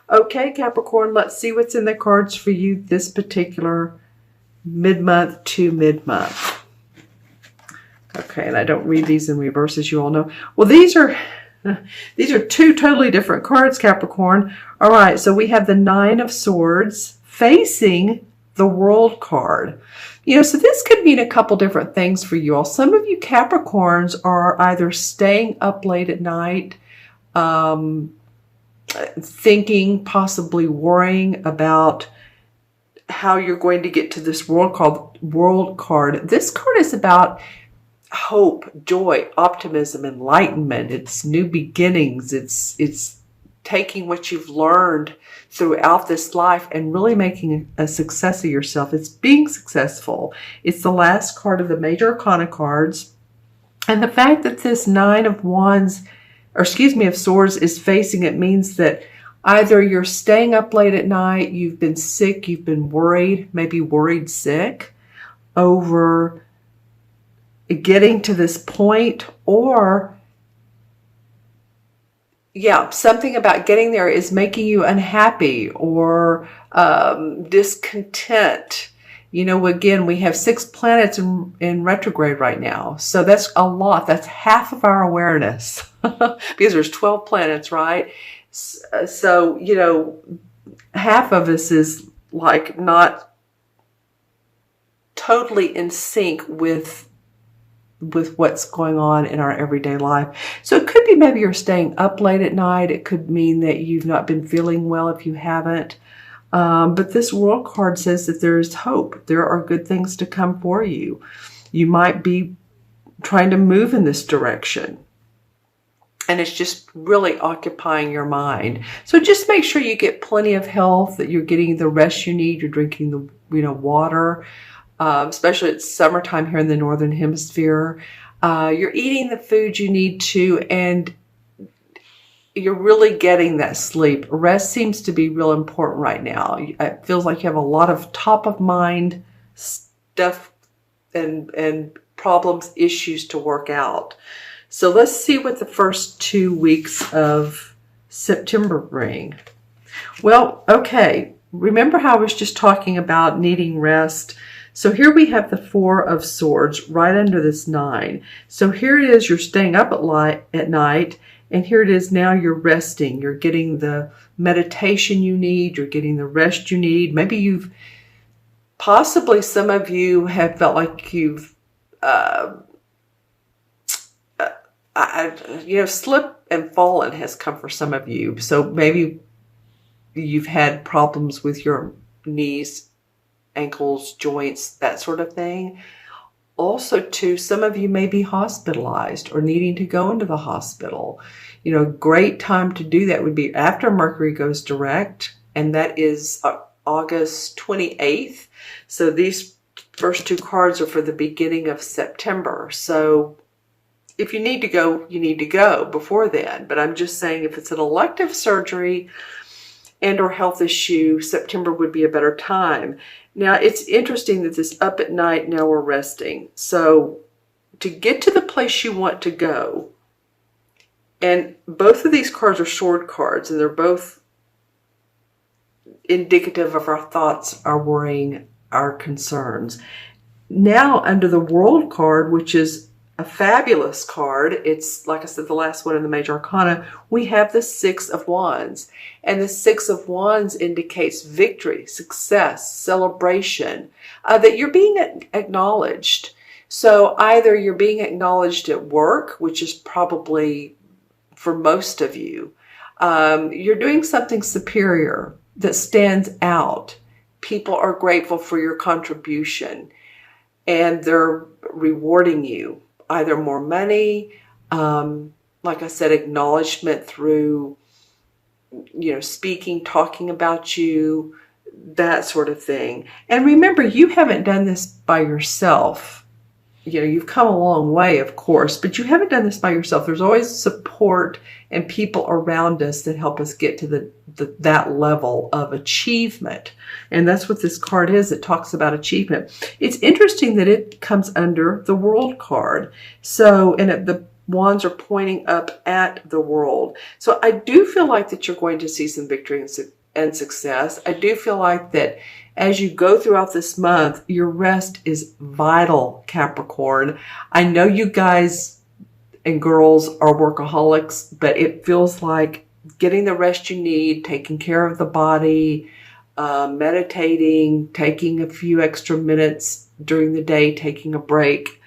Okay, Capricorn, let's see what's in the cards for you this particular mid-month to mid-month. Okay, and I don't read these in reverse, as you all know. Well, these are two totally different cards, Capricorn. All right, so we have the Nine of Swords facing the World card. So this could mean a couple different things for you all. Some of you Capricorns are either staying up late at night, thinking, possibly worrying about how you're going to get to this world card. This card is about hope, joy, optimism, enlightenment. It's new beginnings. It's taking what you've learned throughout this life and really making a success of yourself. It's being successful. It's the last card of the major arcana cards. And the fact that this Nine of Swords is facing it means that either you're staying up late at night, you've been sick, you've been worried, maybe worried sick over getting to this point, or something about getting there is making you unhappy or discontent. Again, we have 6 planets in retrograde right now. So that's a lot. That's half of our awareness because there's 12 planets, right? So, half of us is like not totally in sync with what's going on in our everyday life. So it could be maybe you're staying up late at night. It could mean that you've not been feeling well if you haven't. But this World card says that there is hope. There are good things to come for you. You might be trying to move in this direction, and it's just really occupying your mind. So just make sure you get plenty of health, that you're getting the rest you need, you're drinking the water. Especially it's summertime here in the Northern Hemisphere. You're eating the food you need to, and you're really getting that sleep. Rest seems to be real important right now. It feels like you have a lot of top of mind stuff and problems, issues to work out. So let's see what the first 2 weeks of September bring. Well, okay. Remember how I was just talking about needing rest? So here we have the Four of Swords right under this 9. So here it is, you're staying up at night, and here it is now you're resting. You're getting the meditation you need. You're getting the rest you need. Maybe possibly some of you have felt like you've, slipped and fallen has come for some of you. So maybe you've had problems with your knees, ankles, joints, that sort of thing. Also, too, some of you may be hospitalized or needing to go into the hospital. A great time to do that would be after Mercury goes direct, and that is August 28th. So these first 2 cards are for the beginning of September. So if you need to go, you need to go before then. But I'm just saying, if it's an elective surgery and or health issue, September would be a better time. Now, it's interesting that this up at night, now we're resting. So to get to the place you want to go, and both of these cards are sword cards, and they're both indicative of our thoughts, our worrying, our concerns. Now, under the World card, which is a fabulous card, it's, like I said, the last one in the major arcana, we have the Six of Wands. And the Six of Wands indicates victory, success, celebration, that you're being acknowledged. So either you're being acknowledged at work, which is probably for most of you, you're doing something superior that stands out. People are grateful for your contribution, and they're rewarding you. Either more money, like I said, acknowledgement through, speaking, talking about you, that sort of thing. And remember, you haven't done this by yourself. You've come a long way, of course, but you haven't done this by yourself. There's always support and people around us that help us get to that level of achievement. And that's what this card is. It talks about achievement. It's interesting that it comes under the World card. So, and wands are pointing up at the world. So I do feel like that you're going to see some victory and success. I do feel like that as you go throughout this month, your rest is vital, Capricorn. I know you guys and girls are workaholics, but it feels like getting the rest you need, taking care of the body, meditating, taking a few extra minutes during the day, taking a break,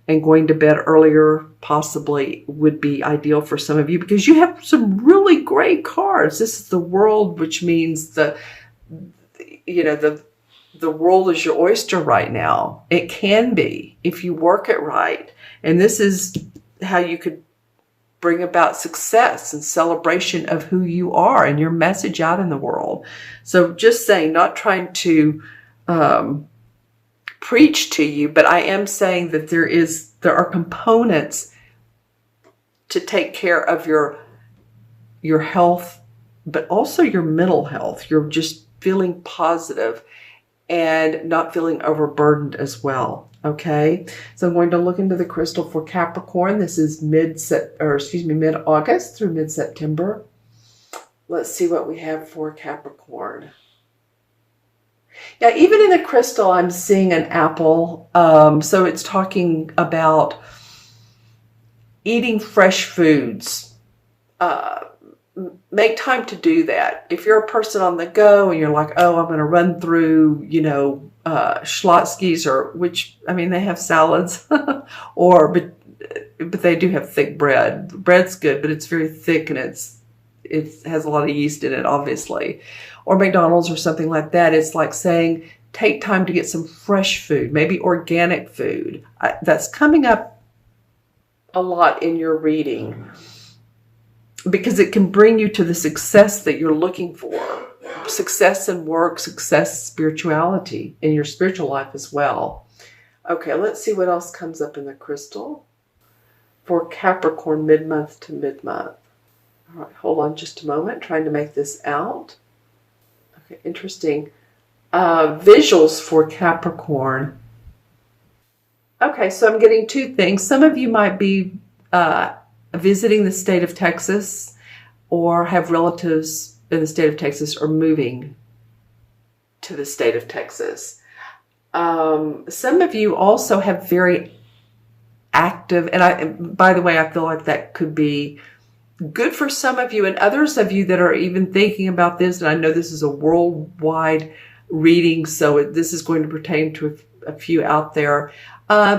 and going to bed earlier possibly would be ideal for some of you, because you have some really great cards. This is the World, which means the world is your oyster right now. It can be if you work it right. And this is how you could bring about success and celebration of who you are and your message out in the world. So just saying, not trying to preach to you, but I am saying that there are components to take care of your health, but also your mental health. You're just feeling positive and not feeling overburdened as well. Okay, so I'm going to look into the crystal for Capricorn. This is mid-August through mid-September. Let's see what we have for Capricorn. Yeah, even in the crystal, I'm seeing an apple. So it's talking about eating fresh foods. Make time to do that. If you're a person on the go and you're like, oh, I'm going to run through, Schlotzsky's, or which, I mean, they have salads, but they do have thick bread. Bread's good, but it's very thick and it has a lot of yeast in it, obviously. Or McDonald's or something like that. It's like saying, take time to get some fresh food, maybe organic food. That's coming up a lot in your reading, because it can bring you to the success that you're looking for. Success in work, success, spirituality, in your spiritual life as well. Okay, let's see what else comes up in the crystal for Capricorn mid-month to mid-month. All right, hold on just a moment, trying to make this out. Okay, interesting. Visuals for Capricorn. Okay, so I'm getting two things. Some of you might be visiting the state of Texas, or have relatives in the state of Texas, or moving to the state of Texas. Some of you also have very active, and by the way, I feel like that could be good for some of you, and others of you that are even thinking about this, and I know this is a worldwide reading, so this is going to pertain to a few out there.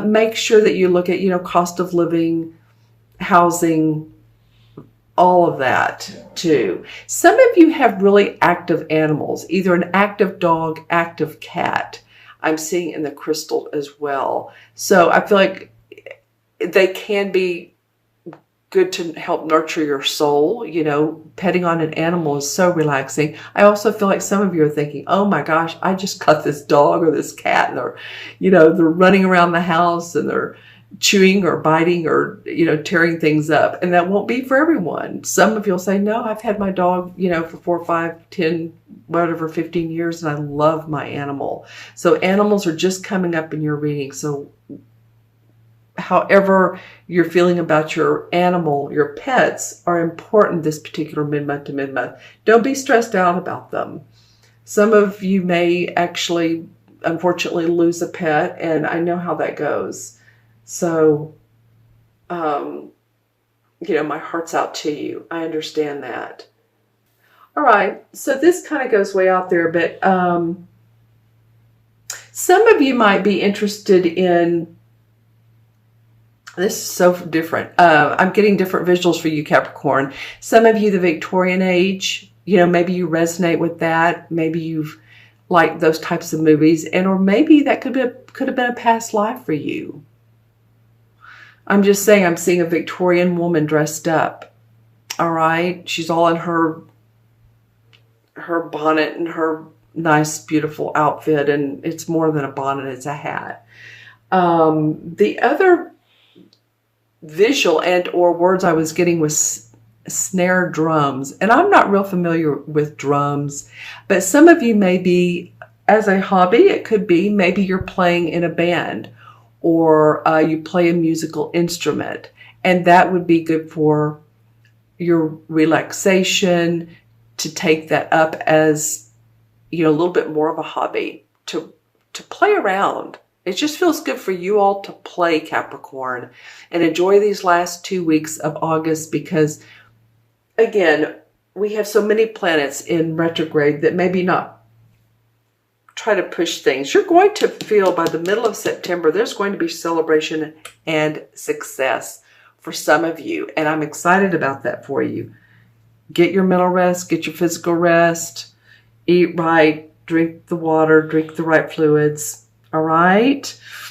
Make sure that you look at, cost of living, housing, all of that too. Some of you have really active animals, either an active dog, active cat. I'm seeing in the crystal as well. So I feel like they can be good to help nurture your soul. Petting on an animal is so relaxing. I also feel like some of you are thinking, oh my gosh, I just got this dog or this cat, and they're running around the house and they're chewing or biting or, tearing things up. And that won't be for everyone. Some of you will say, no, I've had my dog, for 4, 5, 10, whatever, 15 years, and I love my animal. So animals are just coming up in your reading. So however you're feeling about your animal, your pets are important this particular mid-month to mid-month. Don't be stressed out about them. Some of you may actually, unfortunately, lose a pet, and I know how that goes. So, my heart's out to you. I understand that. All right. So this kind of goes way out there, but some of you might be interested in, this is so different. I'm getting different visuals for you, Capricorn. Some of you, the Victorian age, maybe you resonate with that. Maybe you've liked those types of movies, or maybe that could have been a past life for you. I'm just saying, I'm seeing a Victorian woman dressed up. All right. She's all in her bonnet and her nice, beautiful outfit. And it's more than a bonnet. It's a hat. The other visual and or words I was getting was snare drums. And I'm not real familiar with drums, but some of you may be, as a hobby, it could be maybe you're playing in a band, or you play a musical instrument, And that would be good for your relaxation, to take that up as, a little bit more of a hobby, to play around. It just feels good for you all to play, Capricorn, and enjoy these last 2 weeks of August, because again, we have so many planets in retrograde that maybe not try to push things. You're going to feel by the middle of September, there's going to be celebration and success for some of you. And I'm excited about that for you. Get your mental rest, get your physical rest, eat right, drink the water, drink the right fluids. All right.